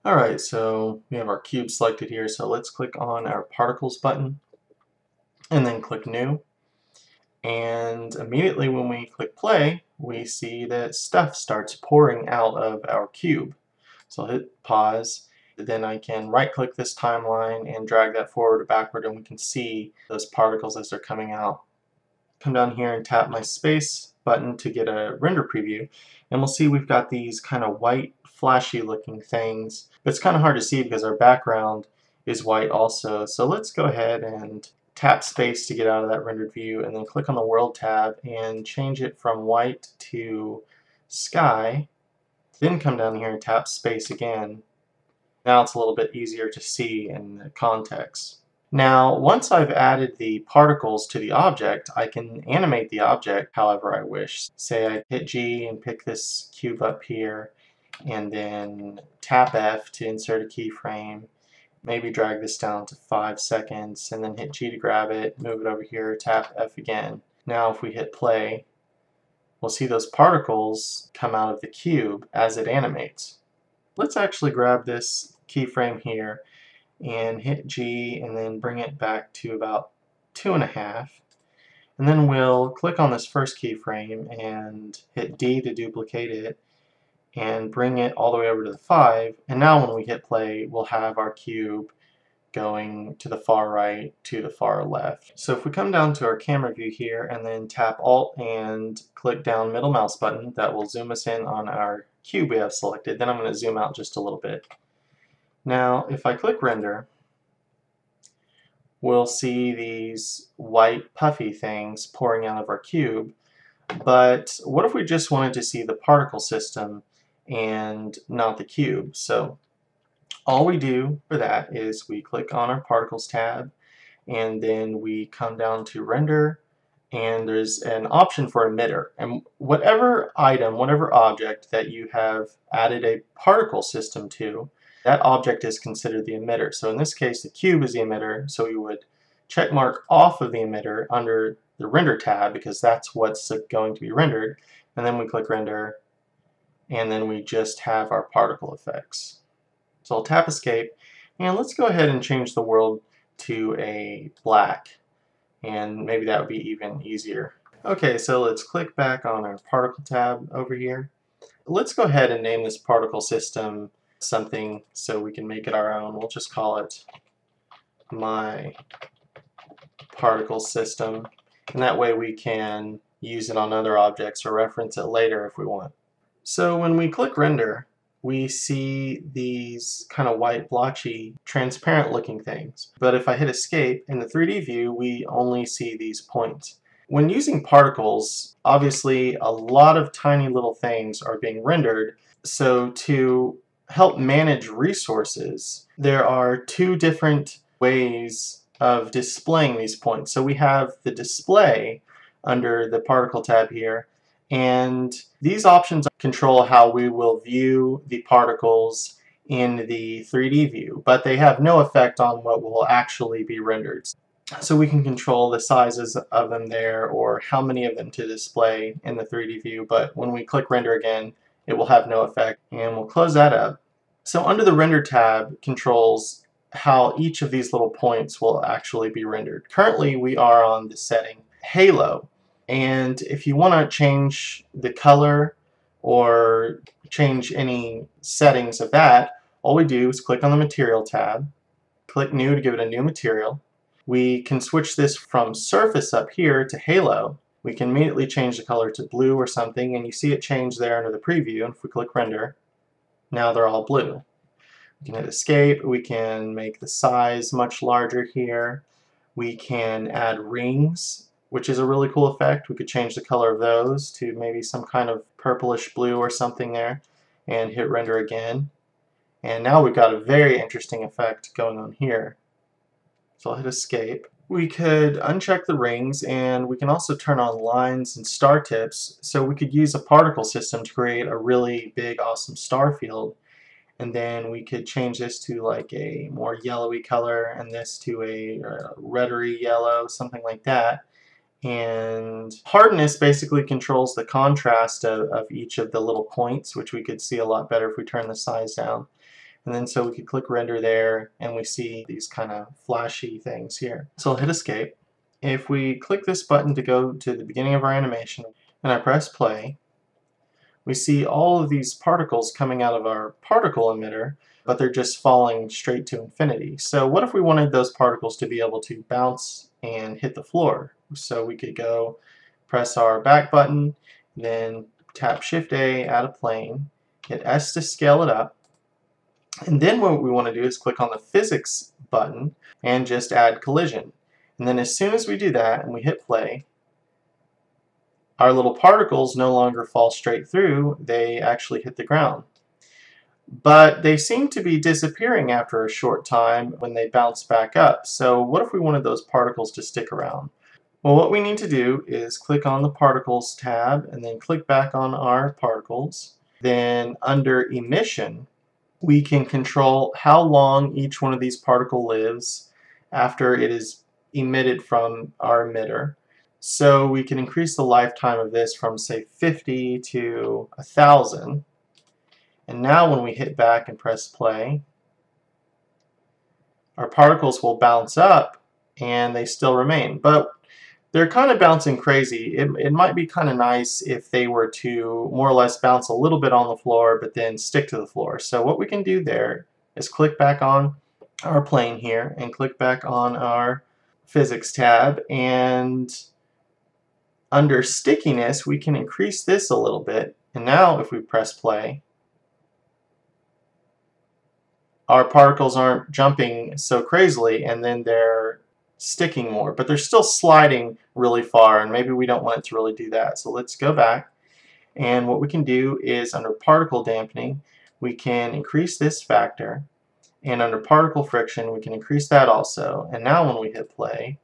Alright, so we have our cube selected here, so let's click on our particles button and then click new. And immediately when we click play, we see that stuff starts pouring out of our cube. So I'll hit pause, then I can right click this timeline and drag that forward or backward, and we can see those particles as they're coming out. Come down here and tap my space button to get a render preview, and we'll see we've got these kind of white flashy looking things, but it's kind of hard to see because our background is white also. So let's go ahead and tap space to get out of that rendered view, and then click on the world tab and change it from white to sky. Then come down here and tap space again. Now it's a little bit easier to see in the context. Now, once I've added the particles to the object, I can animate the object however I wish. Say I hit G and pick this cube up here, and then tap F to insert a keyframe. Maybe drag this down to 5 seconds, and then hit G to grab it, move it over here, tap F again. Now if we hit play, we'll see those particles come out of the cube as it animates. Let's actually grab this keyframe here and hit G and then bring it back to about 2.5. And then we'll click on this first keyframe and hit D to duplicate it and bring it all the way over to the 5. And now when we hit play, we'll have our cube going to the far right to the far left. So if we come down to our camera view here and then tap Alt and click down middle mouse button, that will zoom us in on our cube we have selected. Then I'm going to zoom out just a little bit. Now if I click render, we'll see these white puffy things pouring out of our cube. But what if we just wanted to see the particle system and not the cube? So all we do for that is we click on our particles tab, and then we come down to render, and there's an option for emitter. And whatever item, whatever object that you have added a particle system to, that object is considered the emitter. So in this case, the cube is the emitter, so we would check mark off of the emitter under the render tab because that's what's going to be rendered. And then we click render, and then we just have our particle effects. So I'll tap escape, and let's go ahead and change the world to a black, and maybe that would be even easier. Okay, so let's click back on our particle tab over here. Let's go ahead and name this particle system something so we can make it our own. We'll just call it my particle system, and that way we can use it on other objects or reference it later if we want. So when we click render, we see these kind of white blotchy transparent looking things, but if I hit escape in the 3D view, we only see these points. When using particles, obviously a lot of tiny little things are being rendered, so to help manage resources, there are two different ways of displaying these points. So we have the display under the particle tab here, and these options control how we will view the particles in the 3D view, but they have no effect on what will actually be rendered. So we can control the sizes of them there or how many of them to display in the 3D view, but when we click render again, it will have no effect, and we'll close that up. So under the render tab controls how each of these little points will actually be rendered. Currently we are on the setting halo, and if you want to change the color or change any settings of that, all we do is click on the material tab, click new to give it a new material. We can switch this from surface up here to halo. We can immediately change the color to blue or something, and you see it change there under the preview. And if we click render, now they're all blue. We can hit escape. We can make the size much larger here. We can add rings, which is a really cool effect. We could change the color of those to maybe some kind of purplish blue or something there, and hit render again. And now we've got a very interesting effect going on here. So I'll hit escape. We could uncheck the rings, and we can also turn on lines and star tips, so we could use a particle system to create a really big awesome star field. And then we could change this to like a more yellowy color and this to a reddery yellow, something like that. And hardness basically controls the contrast of each of the little points, which we could see a lot better if we turn the size down. And then so we could click render there, and we see these kind of flashy things here. So I'll hit escape. If we click this button to go to the beginning of our animation and I press play, we see all of these particles coming out of our particle emitter, but they're just falling straight to infinity. So what if we wanted those particles to be able to bounce and hit the floor? So we could go press our back button, then tap Shift A, add a plane, hit S to scale it up, and then what we want to do is click on the physics button and just add collision. And then as soon as we do that and we hit play, our little particles no longer fall straight through, they actually hit the ground. But they seem to be disappearing after a short time when they bounce back up. So what if we wanted those particles to stick around? Well, what we need to do is click on the Particles tab and then click back on our particles. Then under Emission, we can control how long each one of these particle lives after it is emitted from our emitter. So we can increase the lifetime of this from, say, 50 to 1,000. And now when we hit back and press play, our particles will bounce up and they still remain. But they're kind of bouncing crazy. It might be kind of nice if they were to more or less bounce a little bit on the floor but then stick to the floor. So what we can do there is click back on our plane here and click back on our Physics tab, and under Stickiness we can increase this a little bit. And now if we press play, our particles aren't jumping so crazily and then they're sticking more, but they're still sliding really far, and maybe we don't want it to really do that. So let's go back, and what we can do is under particle dampening we can increase this factor, and under particle friction we can increase that also. And now when we hit play,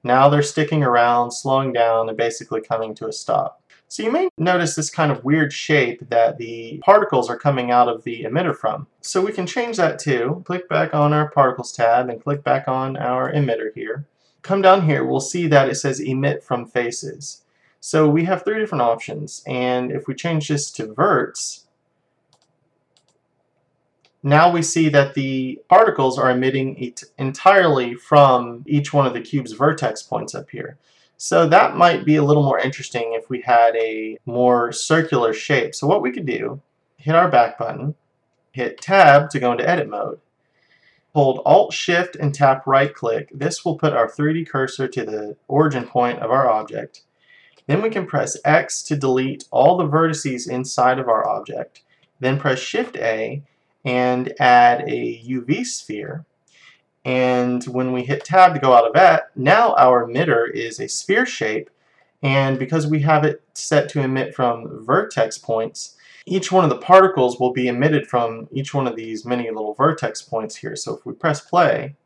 now they're sticking around, slowing down, and basically coming to a stop. So you may notice this kind of weird shape that the particles are coming out of the emitter from. So we can change that too. Click back on our Particles tab and click back on our emitter here. Come down here, we'll see that it says Emit from Faces. So we have 3 different options, and if we change this to Verts, now we see that the particles are emitting entirely from each one of the cube's vertex points up here. So that might be a little more interesting if we had a more circular shape. So what we could do, hit our back button, hit Tab to go into edit mode. Hold Alt Shift and tap right click. This will put our 3D cursor to the origin point of our object. Then we can press X to delete all the vertices inside of our object. Then press Shift A and add a UV sphere. And when we hit Tab to go out of that, now our emitter is a sphere shape, and because we have it set to emit from vertex points, each one of the particles will be emitted from each one of these many little vertex points here. So if we press play,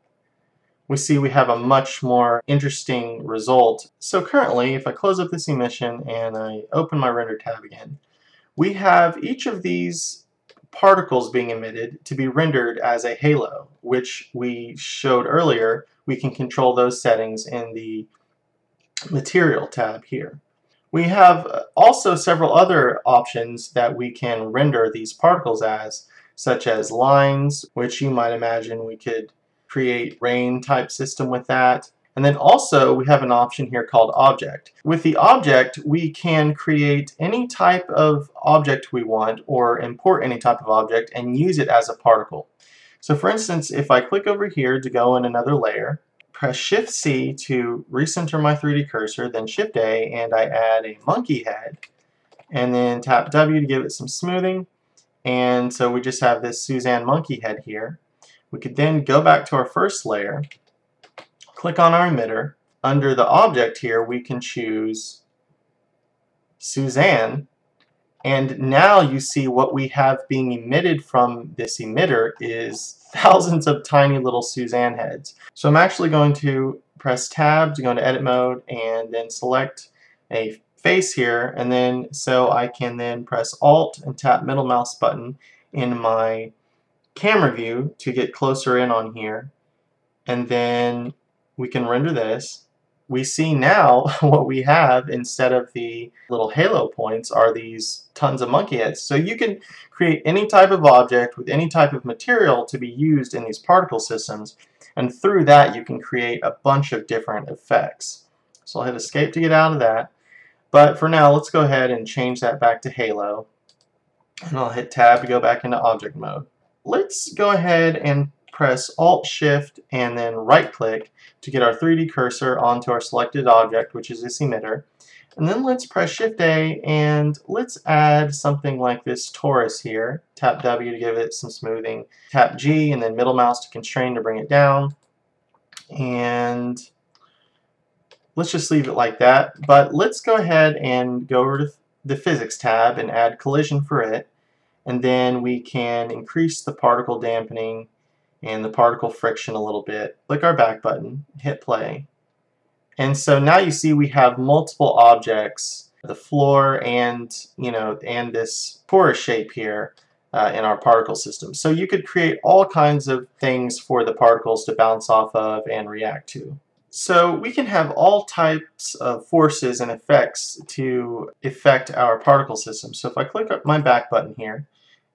we see we have a much more interesting result. So currently, if I close up this emission and I open my render tab again, we have each of these particles being emitted to be rendered as a halo, which we showed earlier. We can control those settings in the Material tab here. We have also several other options that we can render these particles as, such as lines, which you might imagine we could create rain type system with that. And then also we have an option here called Object. With the object, we can create any type of object we want or import any type of object and use it as a particle. So for instance, if I click over here to go in another layer, press Shift C to recenter my 3D cursor, then Shift A, and I add a monkey head, and then tap W to give it some smoothing. And so we just have this Suzanne monkey head here. We could then go back to our first layer, click on our emitter. Under the object here, we can choose Suzanne, and now you see what we have being emitted from this emitter is thousands of tiny little Suzanne heads. So I'm actually going to press Tab to go into edit mode and then select a face here, and then so I can then press Alt and tap middle mouse button in my camera view to get closer in on here, and then we can render this. we see now what we have instead of the little halo points are these tons of monkey heads. So you can create any type of object with any type of material to be used in these particle systems, and through that you can create a bunch of different effects. So I'll hit escape to get out of that, but for now let's go ahead and change that back to halo, and I'll hit tab to go back into object mode. Let's go ahead and press Alt Shift and then right click to get our 3D cursor onto our selected object, which is this emitter. And then let's press Shift A and let's add something like this torus here. Tap W to give it some smoothing. Tap G and then middle mouse to constrain to bring it down. And let's just leave it like that. But let's go ahead and go over to the Physics tab and add collision for it. And then we can increase the particle dampening and the particle friction a little bit. Click our back button, hit play. And so now you see we have multiple objects, the floor and this torus shape here in our particle system. So you could create all kinds of things for the particles to bounce off of and react to. So we can have all types of forces and effects to affect our particle system. So if I click up my back button here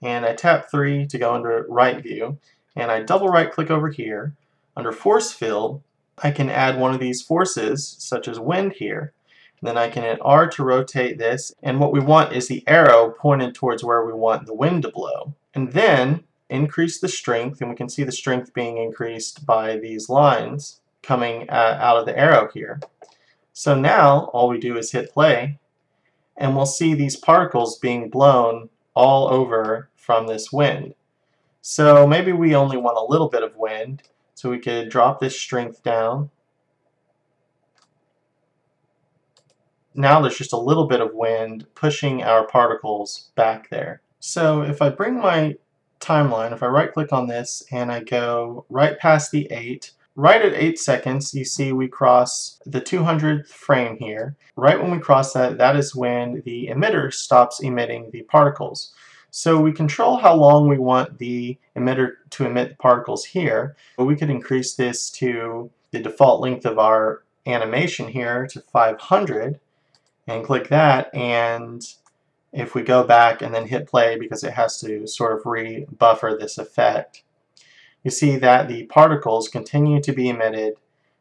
and I tap 3 to go into right view, and I double right click over here, under force field I can add one of these forces such as wind here. And then I can hit R to rotate this, and what we want is the arrow pointed towards where we want the wind to blow. And then increase the strength, and we can see the strength being increased by these lines coming out of the arrow here. So now all we do is hit play, and we'll see these particles being blown all over from this wind. So maybe we only want a little bit of wind, so we could drop this strength down. Now there's just a little bit of wind pushing our particles back there. So if I bring my timeline, if I right click on this and I go right past the 8, right at 8 seconds you see we cross the 200th frame here. Right when we cross that, that is when the emitter stops emitting the particles. So we control how long we want the emitter to emit the particles here, but we could increase this to the default length of our animation here to 500 and click that, and if we go back and then hit play because it has to sort of re-buffer this effect, you see that the particles continue to be emitted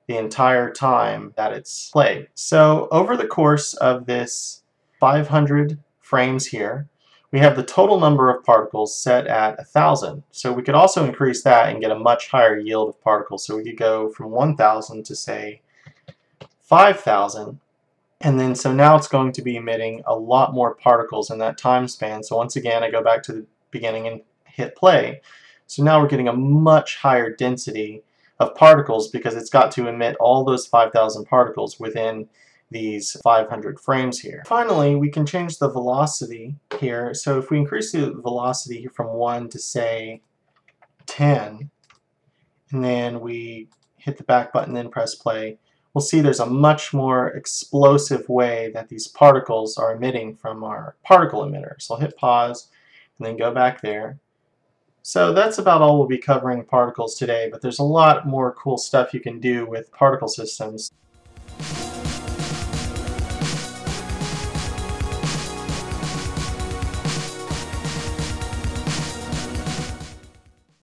the entire time that it's played. So over the course of this 500 frames here, we have the total number of particles set at 1,000. So we could also increase that and get a much higher yield of particles. So we could go from 1,000 to say 5,000. And then so now it's going to be emitting a lot more particles in that time span. So once again, I go back to the beginning and hit play. So now we're getting a much higher density of particles because it's got to emit all those 5,000 particles within these 500 frames here. Finally, we can change the velocity here. So if we increase the velocity from 1 to say 10, and then we hit the back button and press play, we'll see there's a much more explosive way that these particles are emitting from our particle emitter. So I'll hit pause and then go back there. So that's about all we'll be covering particles today, but there's a lot more cool stuff you can do with particle systems.